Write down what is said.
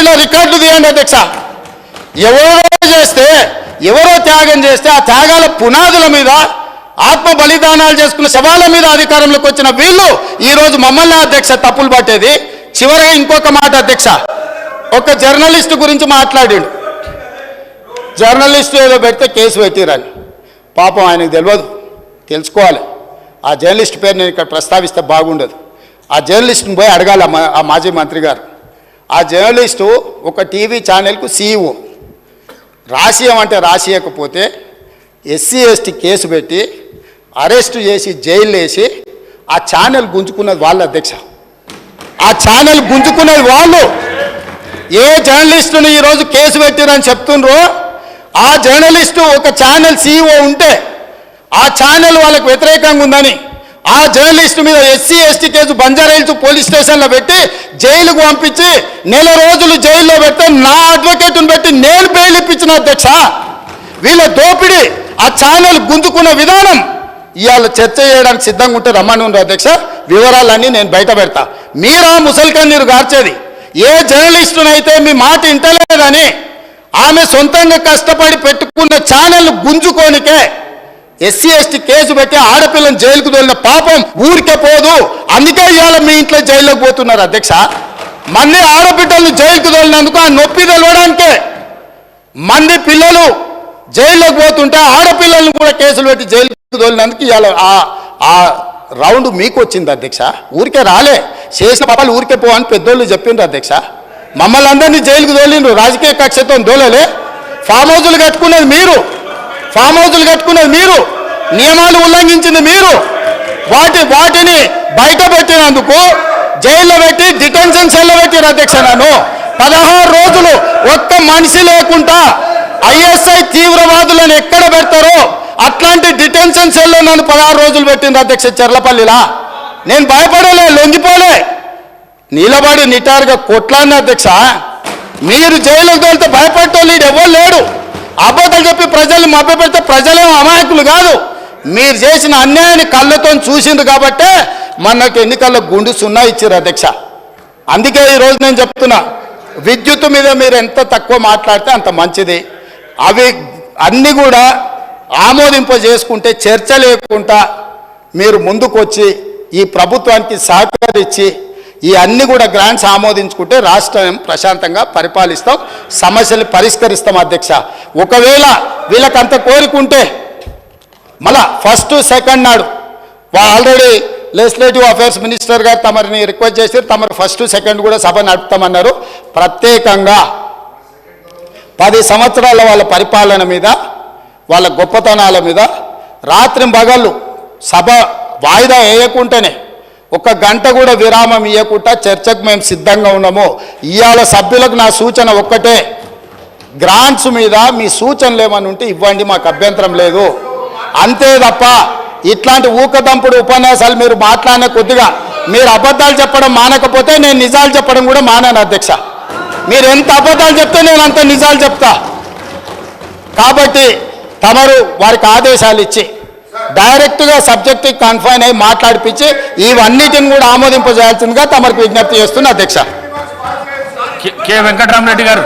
చరిత్రలో రికార్డులు తీయండి అధ్యక్ష. ఎవరో త్యాగం చేస్తే ఆ త్యాగాల పునాదుల మీద ఆత్మ బలిదానాలు చేసుకున్న శవాల మీద అధికారంలోకి వచ్చిన వీళ్ళు ఈరోజు మమ్మల్ని అధ్యక్ష తప్పులు పట్టేది. చివరిగా ఇంకొక మాట అధ్యక్ష, ఒక జర్నలిస్టు గురించి మాట్లాడిండు. జర్నలిస్టు ఏదో పెడితే కేసు పెట్టిరని. పాపం ఆయనకు తెలియదు, తెలుసుకోవాలి. ఆ జర్నలిస్ట్ పేరు నేను ఇక్కడ ప్రస్తావిస్తే బాగుండదు. ఆ జర్నలిస్ట్ని పోయి అడగాలి ఆ మాజీ మంత్రి గారు. ఆ జర్నలిస్టు ఒక టీవీ ఛానల్కు సీఈఓ. రాసియమంటే రాసియకపోతే ఎస్సీ ఎస్టీ కేసు పెట్టి అరెస్టు చేసి జైలు వేసి ఆ ఛానల్ గుంజుకున్నది వాళ్ళు అధ్యక్ష. ఆ ఛానల్ గుంజుకున్నది వాళ్ళు. ఏ జర్నలిస్టుని ఈరోజు కేసు పెట్టిరని చెప్తుండ్రో ఆ జర్నలిస్టు ఒక ఛానల్ సీఈఓ ఉంటే ఆ ఛానల్ వాళ్ళకు వ్యతిరేకంగా ఉందని ఆ జర్నలిస్టు మీద SC ST case Banjara Hills police స్టేషన్లో పెట్టి జైలుకు పంపించి 4 రోజులు జైల్లో పెడితే నా అడ్వకేట్ను పెట్టి నేను బెయిల్ ఇప్పించిన అధ్యక్ష. వీళ్ళ దోపిడీ ఆ ఛానల్ గుంజుకున్న విధానం ఇవాళ చర్చ చేయడానికి సిద్ధంగా ఉంటే రమ్మని ఉన్నారు అధ్యక్ష. వివరాలన్నీ నేను బయట పెడతా. మీరా ముసలికన్నీరు గార్చేది ఏ జర్నలిస్టునైతే మీ మాట ఇంటలేదని ఆమె సొంతంగా కష్టపడి పెట్టుకున్న ఛానల్ గుంజుకోనికే ఎస్సీ ఎస్టీ కేసు పెట్టి ఆడపిల్లని జైలుకు తోలిన పాపం ఊరికే పోదు. అందుకే ఇవాళ మీ ఇంట్లో జైల్లోకి పోతున్నారు అధ్యక్ష. మంది ఆడపిల్లలను జైలుకు తోలినందుకు ఆ నొప్పి తెలవడానికే మంది పిల్లలు జైల్లోకి పోతుంటే ఆడపిల్లలను కూడా కేసులు పెట్టి జైలుకు తోలినందుకు ఇవాళ ఆ రౌండ్ మీకు వచ్చింది అధ్యక్ష. ఊరికే రాలే, చేసిన పాపాలు ఊరికే పో అని పెద్దోళ్ళు చెప్పిండ్రు అధ్యక్ష. మమ్మల్ని అందరినీ జైలుకు తోలిండ్రు, రాజకీయ కక్షతో దోలలే. ఫామ్ హౌజులు కట్టుకున్నది మీరు, నియమాలు ఉల్లంఘించింది మీరు. వాటిని బయట పెట్టినందుకు జైల్లో పెట్టి డిటెన్షన్ సెల్లో పెట్టిరు అధ్యక్ష. నన్ను 16 రోజులు ఒక్క మనిషి లేకుండా ఐఎస్ఐ తీవ్రవాదులను ఎక్కడ పెడతారో అట్లాంటి డిటెన్షన్ సెల్లో నన్ను 16 రోజులు పెట్టింది అధ్యక్ష చెర్లపల్లిలా. నేను భయపడలే, లొంగిపోలే, నిలబడి నిటారుగా కొట్లాడిన అధ్యక్ష. మీరు జైలుకు వెళ్తే భయపడటోళ్ళు ఎవరు లేడు. అబద్ధాలు చెప్పి ప్రజల్ని మభ్యపెడితే ప్రజలేమో అమాయకులు కాదు. మీరు చేసిన అన్యాయాన్ని కళ్ళతో చూసింది కాబట్టే మనకు ఎన్నికల్లో గుండు 0 ఇచ్చారు అధ్యక్ష. అందుకే ఈరోజు నేను చెప్తున్నా, విద్యుత్ మీద మీరు ఎంత తక్కువ మాట్లాడితే అంత మంచిది. అవి అన్నీ కూడా ఆమోదింపజేసుకుంటే చర్చ లేకుండా మీరు ముందుకు వచ్చి ఈ ప్రభుత్వానికి సహకరించి ఈ అన్ని కూడా గ్రాంట్స్ ఆమోదించుకుంటే రాష్ట్రం ప్రశాంతంగా పరిపాలిస్తాం, సమస్యలు పరిష్కరిస్తాం అధ్యక్ష. ఒకవేళ వీళ్ళకంత కోరికుంటే మళ్ళా 1st, 2nd నాడు ఆల్రెడీ లెజిస్లేటివ్ అఫైర్స్ మినిస్టర్ గారు తమరిని రిక్వెస్ట్ చేసి తమరు 1st, 2nd కూడా సభ నడుపుతామన్నారు. ప్రత్యేకంగా 10 సంవత్సరాల వాళ్ళ పరిపాలన మీద, వాళ్ళ గొప్పతనాల మీద రాత్రింబగళ్ళు సభ వాయిదా వేయకుంటేనే 1 గంట కూడా విరామం ఇవ్వకుండా చర్చకు మేము సిద్ధంగా ఉన్నాము. ఇవాళ సభ్యులకు నా సూచన ఒక్కటే, గ్రాంట్స్ మీద మీ సూచనలు ఏమని ఉంటే ఇవ్వండి, మాకు అభ్యంతరం లేదు. అంతే తప్ప ఇట్లాంటి ఊకదంపుడు ఉపన్యాసాలు మీరు మాట్లాడిన కొద్దిగా మీరు అబద్ధాలు చెప్పడం మానకపోతే నేను నిజాలు చెప్పడం కూడా మానాను అధ్యక్ష. మీరు ఎంత అబద్ధాలు చెప్తే నేను అంత నిజాలు చెప్తా. కాబట్టి తమరు వారికి ఆదేశాలు ఇచ్చి డైరెక్ట్గా సబ్జెక్ట్కి కన్ఫైన్ అయ్యి మాట్లాడిపించి ఇవన్నిటిని కూడా ఆమోదింపజేయాల్సిందిగా తమకు విజ్ఞప్తి చేస్తున్నా అధ్యక్ష. కె వెంకటరామరెడ్డి గారు